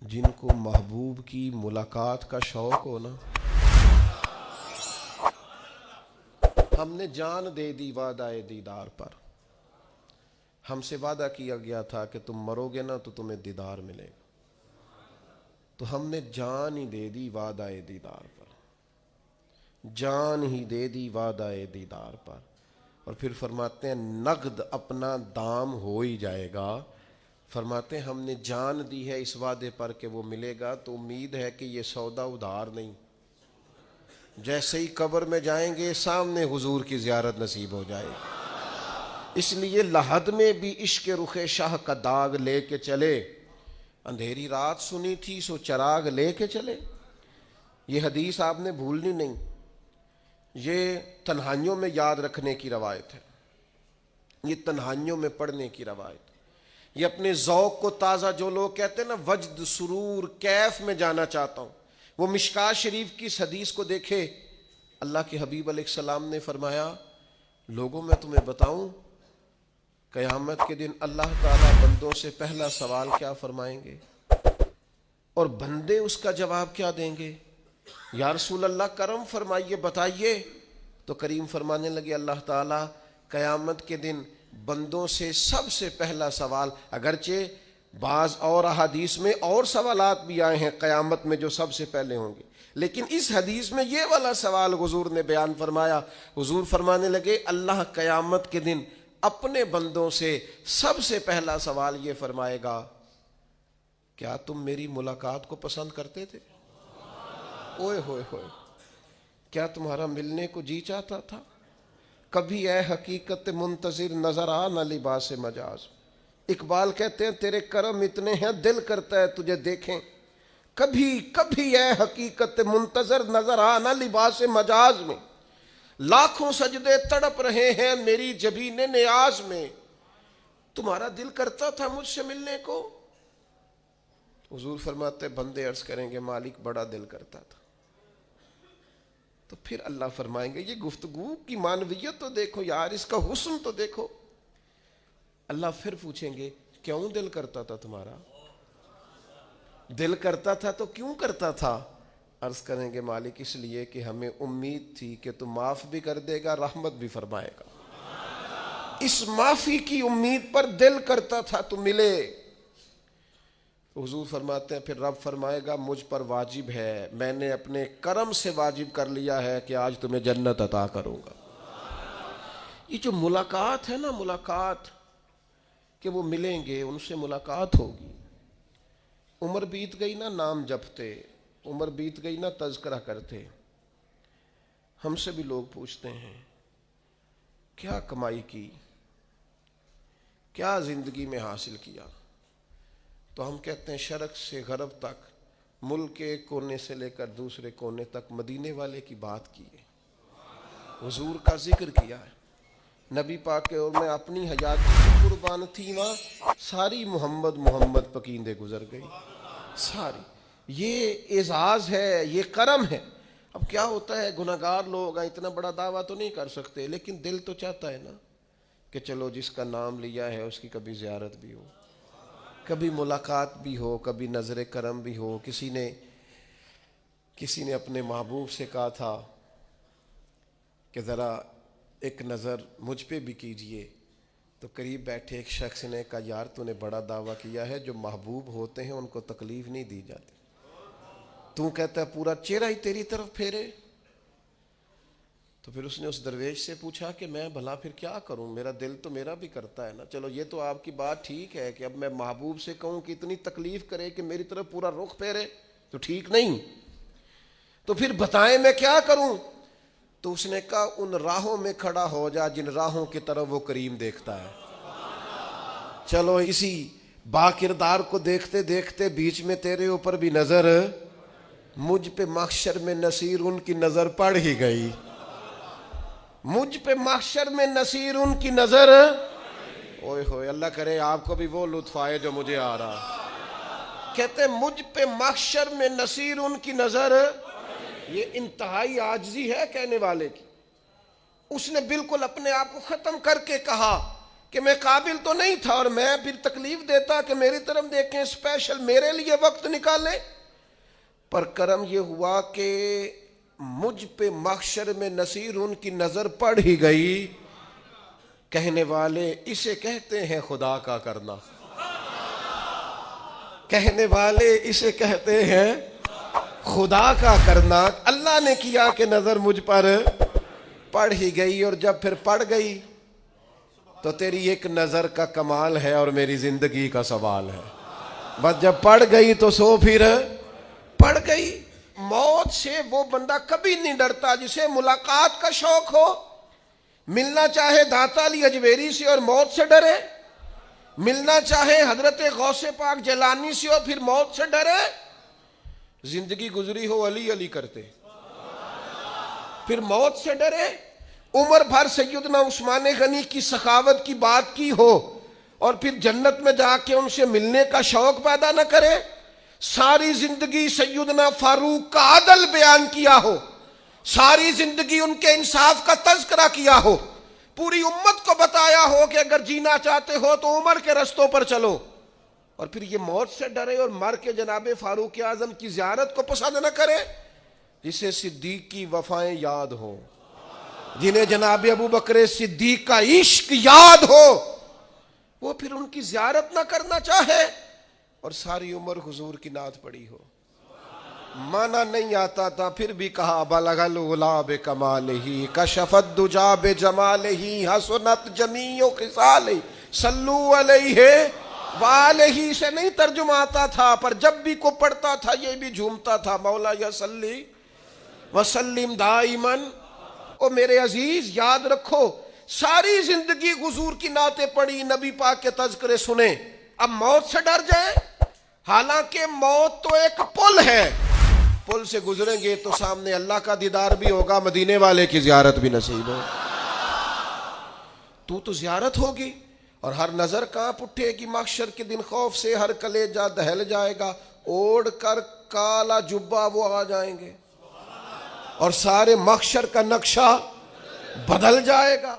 جن کو محبوب کی ملاقات کا شوق ہو نا، ہم نے جان دے دی وعدہ دیدار پر۔ ہم سے وعدہ کیا گیا تھا کہ تم مرو گے نا تو تمہیں دیدار ملے گا، تو ہم نے جان ہی دے دی وعدہ دیدار پر، جان ہی دے دی وعدہ دیدار پر۔ اور پھر فرماتے ہیں نقد اپنا دام ہو ہی جائے گا۔ فرماتے ہیں ہم نے جان دی ہے اس وعدے پر کہ وہ ملے گا، تو امید ہے کہ یہ سودا ادھار نہیں۔ جیسے ہی قبر میں جائیں گے سامنے حضور کی زیارت نصیب ہو جائے گی۔ اس لیے لحد میں بھی عشق رخ شاہ کا داغ لے کے چلے، اندھیری رات سنی تھی سو چراغ لے کے چلے۔ یہ حدیث آپ نے بھولنی نہیں، یہ تنہائیوں میں یاد رکھنے کی روایت ہے، یہ تنہائیوں میں پڑھنے کی روایت ہے۔ یہ اپنے ذوق کو تازہ، جو لوگ کہتے ہیں نا وجد سرور کیف میں جانا چاہتا ہوں، وہ مشکات شریف کی اس حدیث کو دیکھے۔ اللہ کے حبیب علیہ السلام نے فرمایا لوگوں میں تمہیں بتاؤں قیامت کے دن اللہ تعالیٰ بندوں سے پہلا سوال کیا فرمائیں گے اور بندے اس کا جواب کیا دیں گے؟ یا رسول اللہ کرم فرمائیے بتائیے۔ تو کریم فرمانے لگے اللہ تعالیٰ قیامت کے دن بندوں سے سب سے پہلا سوال، اگرچہ بعض اور احادیث میں اور سوالات بھی آئے ہیں قیامت میں جو سب سے پہلے ہوں گے، لیکن اس حدیث میں یہ والا سوال حضور نے بیان فرمایا۔ حضور فرمانے لگے اللہ قیامت کے دن اپنے بندوں سے سب سے پہلا سوال یہ فرمائے گا کیا تم میری ملاقات کو پسند کرتے تھے؟ اوئے ہوئے ہوئے، کیا تمہارا ملنے کو جی چاہتا تھا؟ کبھی اے حقیقت منتظر نظر آ نہ لباس مجاز۔ اقبال کہتے ہیں تیرے کرم اتنے ہیں دل کرتا ہے تجھے دیکھیں، کبھی کبھی اے حقیقت منتظر نظر آ نہ لباس مجاز میں۔ لاکھوں سجدے تڑپ رہے ہیں میری جبین نیاز میں، تمہارا دل کرتا تھا مجھ سے ملنے کو؟ حضور فرماتے بندے عرض کریں گے مالک بڑا دل کرتا تھا۔ تو پھر اللہ فرمائیں گے یہ گفتگو کی معنویت تو دیکھو یار، اس کا حسن تو دیکھو۔ اللہ پھر پوچھیں گے کیوں دل کرتا تھا تمہارا؟ دل کرتا تھا تو کیوں کرتا تھا؟ عرض کریں گے مالک اس لیے کہ ہمیں امید تھی کہ تم معاف بھی کر دے گا رحمت بھی فرمائے گا، اس معافی کی امید پر دل کرتا تھا تو ملے۔ حضور فرماتے ہیں پھر رب فرمائے گا مجھ پر واجب ہے، میں نے اپنے کرم سے واجب کر لیا ہے کہ آج تمہیں جنت عطا کروں گا۔ یہ جو ملاقات ہے نا، ملاقات کہ وہ ملیں گے، ان سے ملاقات ہوگی۔ عمر بیت گئی نا نام جپتے، عمر بیت گئی نا تذکرہ کرتے۔ ہم سے بھی لوگ پوچھتے ہیں کیا کمائی کی، کیا زندگی میں حاصل کیا؟ تو ہم کہتے ہیں شرق سے غرب تک، ملک کے ایک کونے سے لے کر دوسرے کونے تک مدینے والے کی بات کی ہے، حضور کا ذکر کیا ہے، نبی پاک کے اور میں اپنی حیات کی قربان تھی وہاں ساری محمد محمد پکیندے گزر گئی ساری۔ یہ اعزاز ہے، یہ کرم ہے۔ اب کیا ہوتا ہے گناہگار لوگ اتنا بڑا دعویٰ تو نہیں کر سکتے، لیکن دل تو چاہتا ہے نا کہ چلو جس کا نام لیا ہے اس کی کبھی زیارت بھی ہو، کبھی ملاقات بھی ہو، کبھی نظر کرم بھی ہو۔ کسی نے اپنے محبوب سے کہا تھا کہ ذرا ایک نظر مجھ پہ بھی کیجئے، تو قریب بیٹھے ایک شخص نے کہا یار تو نے بڑا دعویٰ کیا ہے، جو محبوب ہوتے ہیں ان کو تکلیف نہیں دی جاتی، تو کہتا ہے پورا چہرہ ہی تیری طرف پھیرے۔ تو پھر اس نے اس درویش سے پوچھا کہ میں بھلا پھر کیا کروں، میرا دل تو میرا بھی کرتا ہے نا، چلو یہ تو آپ کی بات ٹھیک ہے کہ اب میں محبوب سے کہوں کہ اتنی تکلیف کرے کہ میری طرف پورا رخ پھیرے تو ٹھیک نہیں، تو پھر بتائیں میں کیا کروں؟ تو اس نے کہا ان راہوں میں کھڑا ہو جا جن راہوں کی طرف وہ کریم دیکھتا ہے۔ چلو اسی با کردار کو دیکھتے دیکھتے بیچ میں تیرے اوپر بھی نظر، مجھ پہ محشر میں نصیر ان کی نظر پڑ ہی گئی، مجھ پہ محشر میں نصیر ان کی نظر۔ اوئے ہوئے اللہ کرے آپ کو بھی وہ لطف آئے جو مجھے آ رہا۔ کہتے مجھ پہ محشر میں نصیر ان کی نظر، یہ انتہائی عاجزی ہے کہنے والے کی۔ اس نے بالکل اپنے آپ کو ختم کر کے کہا کہ میں قابل تو نہیں تھا اور میں پھر تکلیف دیتا کہ میری طرف دیکھیں اسپیشل میرے لیے وقت نکالیں، پر کرم یہ ہوا کہ مجھ پہ محشر میں نصیر ان کی نظر پڑ ہی گئی، کہنے والے اسے کہتے ہیں خدا کا کرنا، کہنے والے اسے کہتے ہیں خدا کا کرنا۔ اللہ نے کیا کہ نظر مجھ پر پڑ ہی گئی، اور جب پھر پڑ گئی تو تیری ایک نظر کا کمال ہے اور میری زندگی کا سوال ہے، بس جب پڑ گئی تو سو پھر پڑ گئی۔ موت سے وہ بندہ کبھی نہیں ڈرتا جسے ملاقات کا شوق ہو، ملنا چاہے داتا علی اجویری سے اور موت سے ڈرے، ملنا چاہے حضرت غوث پاک جیلانی سے اور پھر موت سے ڈرے، زندگی گزری ہو علی علی کرتے پھر موت سے ڈرے، عمر بھر سیدنا عثمان غنی کی سخاوت کی بات کی ہو اور پھر جنت میں جا کے ان سے ملنے کا شوق پیدا نہ کرے، ساری زندگی سیدنا فاروق کا عدل بیان کیا ہو، ساری زندگی ان کے انصاف کا تذکرہ کیا ہو، پوری امت کو بتایا ہو کہ اگر جینا چاہتے ہو تو عمر کے رستوں پر چلو، اور پھر یہ موت سے ڈرے اور مر کے جناب فاروق اعظم کی زیارت کو پسند نہ کرے، جسے صدیق کی وفائیں یاد ہو، جنہیں جناب ابو بکر صدیق کا عشق یاد ہو، وہ پھر ان کی زیارت نہ کرنا چاہے اور ساری عمر حضور کی نعت پڑھی ہو۔ مانا نہیں آتا تھا پھر بھی کہا بلغ العلا بکمالہ کشف الدجی بجمالہ حسنت جمیع خصالہ صلوا علیہ والہ سے نہیں ترجمہ آتا تھا، پر جب بھی کو پڑھتا تھا یہ بھی جھومتا تھا، مولا یا صلی وسلم دائما۔ او میرے عزیز یاد رکھو، ساری زندگی حضور کی نعتیں پڑھی، نبی پاک کے تذکرے سنے، اب موت سے ڈر جائیں؟ حالانکہ موت تو ایک پل ہے، پل سے گزریں گے تو سامنے اللہ کا دیدار بھی ہوگا، مدینے والے کی زیارت بھی نصیب ہو، تو زیارت ہوگی، اور ہر نظر کانپ اٹھے گی محشر کے دن خوف سے، ہر کلیجہ دہل جائے گا، اوڑھ کر کالا جبہ وہ آ جائیں گے اور سارے محشر کا نقشہ بدل جائے گا۔